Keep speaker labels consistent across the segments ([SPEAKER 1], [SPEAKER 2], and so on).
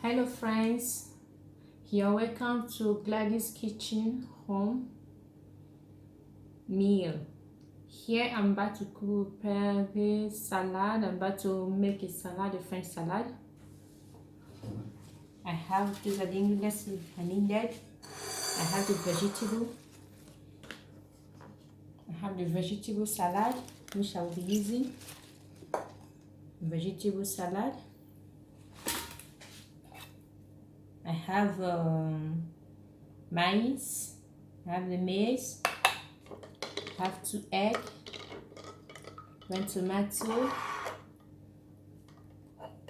[SPEAKER 1] Hello friends, you're welcome to Gladys Kitchen Home Meal. Here I'm about to prepare the salad. I'm about to make a salad, a French salad. These are the ingredients I needed. I have the vegetable. I have the vegetable salad, which I will be using. Vegetable salad. I have maize. I have the maize. I have 2 eggs, 1 tomato,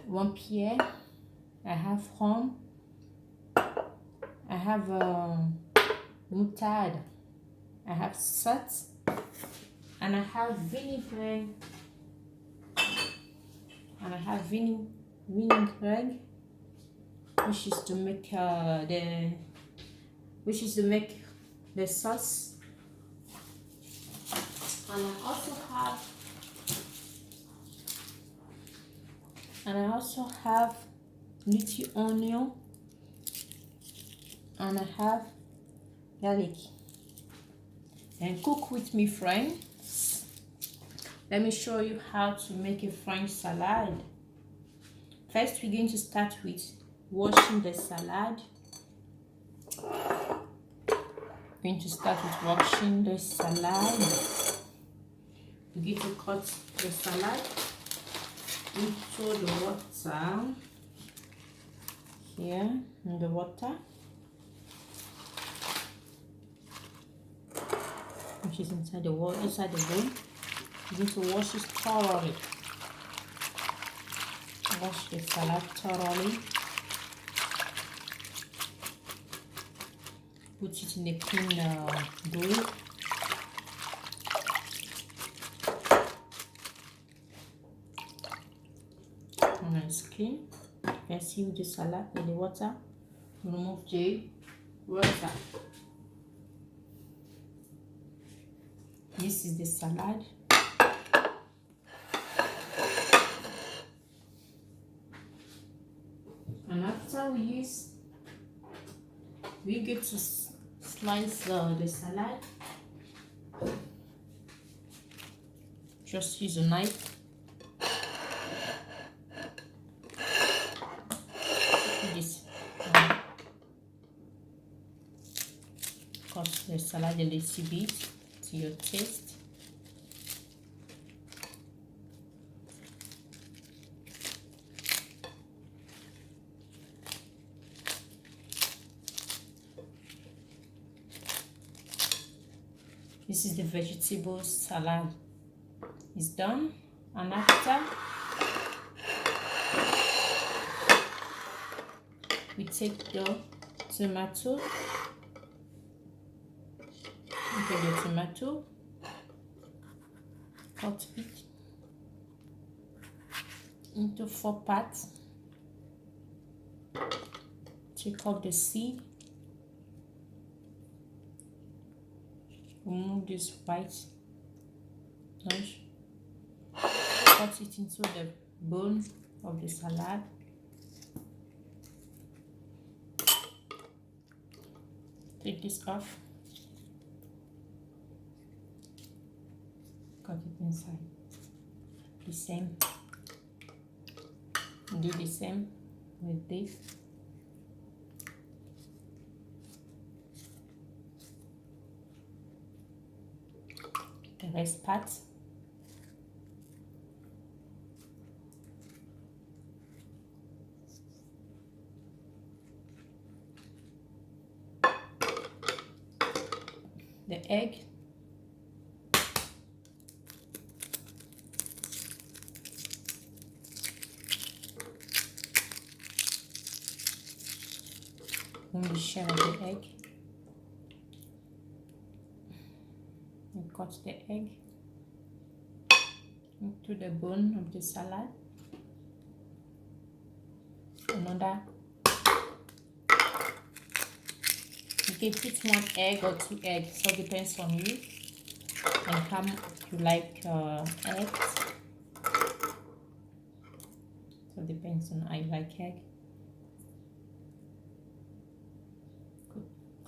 [SPEAKER 1] 1 pear. I have ham. I have mustard. I have salt, and I have vinaigrette. Vinaigrette, which is to make the sauce. And I also have little onion, and I have garlic. And cook with me, friends. Let me show you how to make a French salad. First, we're going to start with washing the salad. We're going to start with washing the salad. We're going to cut the salad into the water. Here in the water, which is inside the bowl. You need to wash it thoroughly. Wash the salad thoroughly. Put it in a clean bowl. And it's clean. You can see with the salad in the water. Remove the water. This is the salad. And after we get to slice the salad. Just use a knife. Cut the salad a little bit to your taste. This is the vegetable salad. It's done. And after, we take the tomato. Take the tomato, cut it into 4 parts. Take out the seed. Remove this white. Cut it into the bone of the salad. Take this off. Cut it inside. The same. Do the same with this. The rest part. The egg. The shell of the egg. You cut the egg into the bone of the salad. Another. You can put 1 egg or 2 eggs, so it depends on you and how you like eggs. So it depends on how you like egg.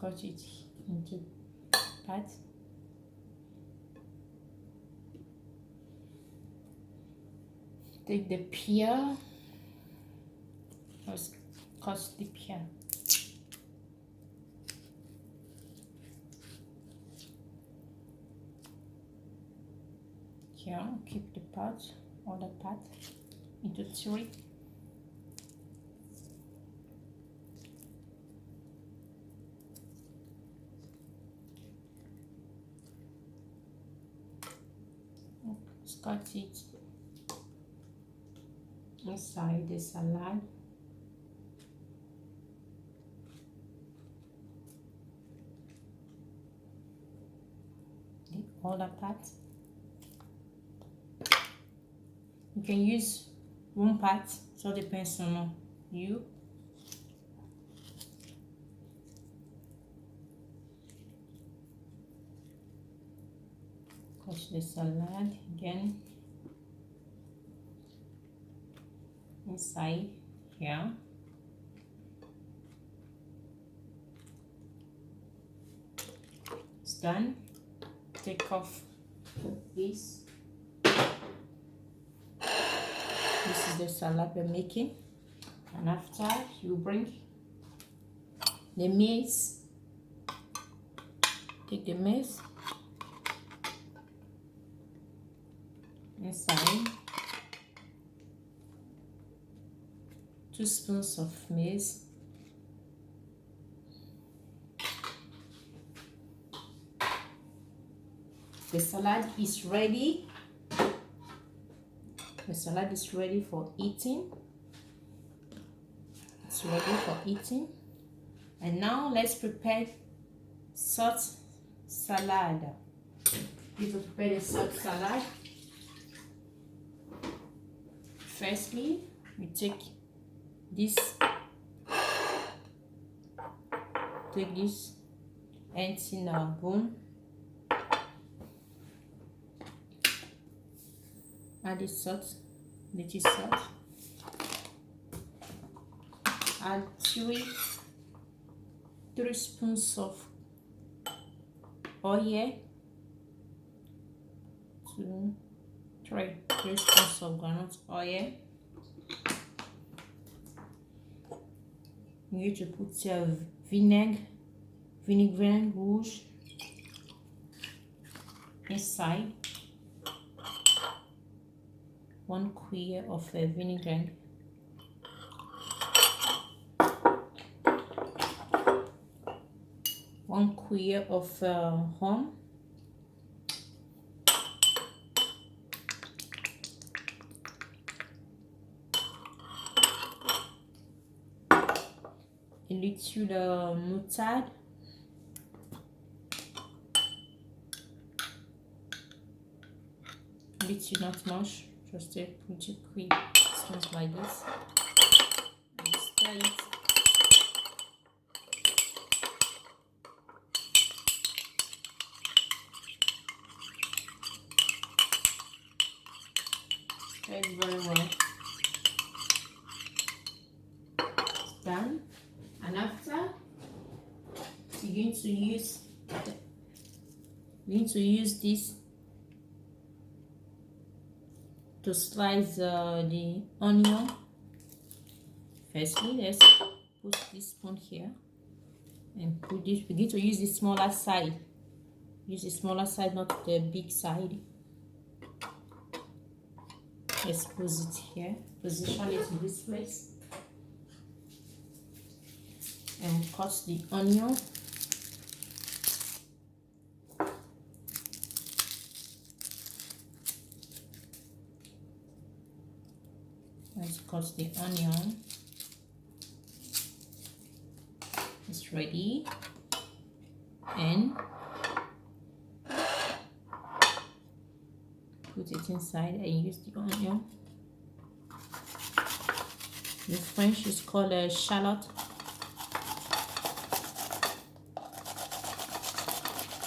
[SPEAKER 1] cut it into parts. Take the pear. Let's cut the pear. Here, keep the part, other part into 3. Let's cut it inside the salad. The other part. You can use one part, so it depends on you. Cut the salad again inside here. It's done. Take off this. This is the salad we're making, and after you bring the maize, take the maize inside, 2 spoons of maize, the salad is ready. The salad is ready for eating. It's ready for eating. And now let's prepare salt salad. We will prepare the salt salad. Firstly, we take this empty in our bowl. Add the salt, little salt. Add 3 spoons of oil. 3 spoons of groundnut oil. You need to put vinaigrette rouge inside. 1 quart of vinaigrette. One quart of rum. A little mustard. Little, not much. Just a pretty quick spoons like this. And stir it. Stir it very well. It's done. And after, we're going to use this to slice the onion. Firstly, let's put this spoon here and put this. We're going to use the smaller side. Use the smaller side, not the big side. Let's put it here. Position it in this place and cut the onion. Let's cut the onion. It's ready. And put it inside and use the onion. The French is called a shallot.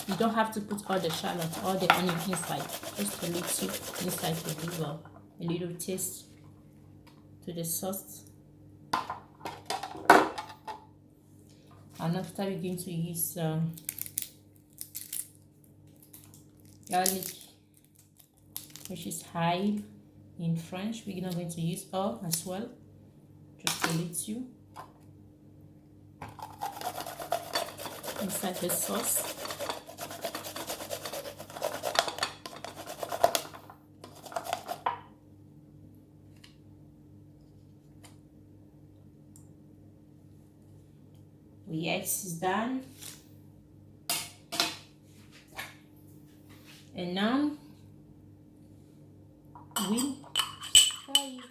[SPEAKER 1] You don't have to put all the shallot, all the onion inside. Just a little inside to give a little taste to the sauce. And after we're going to use garlic, which is high in French. We're not going to use oil as well, just a little inside the sauce. Yes, it's done. And now we fry it.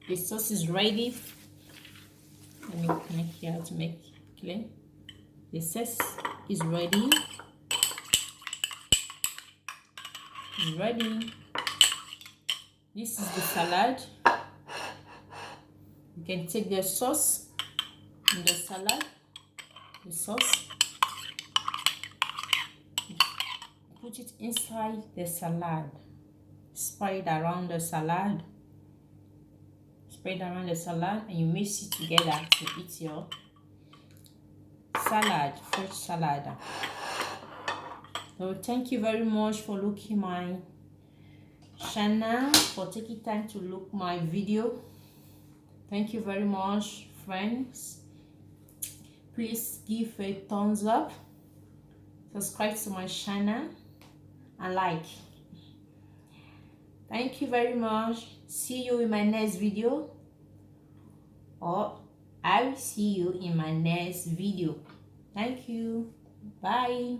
[SPEAKER 1] The sauce is ready. Let me connect here to make it clean. The sauce is ready. It's ready. This is the salad. You can take the sauce in the salad, the sauce, put it inside the salad, spread around the salad, and you mix it together to eat your salad, fresh salad. So thank you very much for looking my channel, for taking time to look my video. Thank you very much, friends. Please give a thumbs up, subscribe to my channel, and like. Thank you very much. See you in my next video, or I will see you in my next video. Thank you. Bye.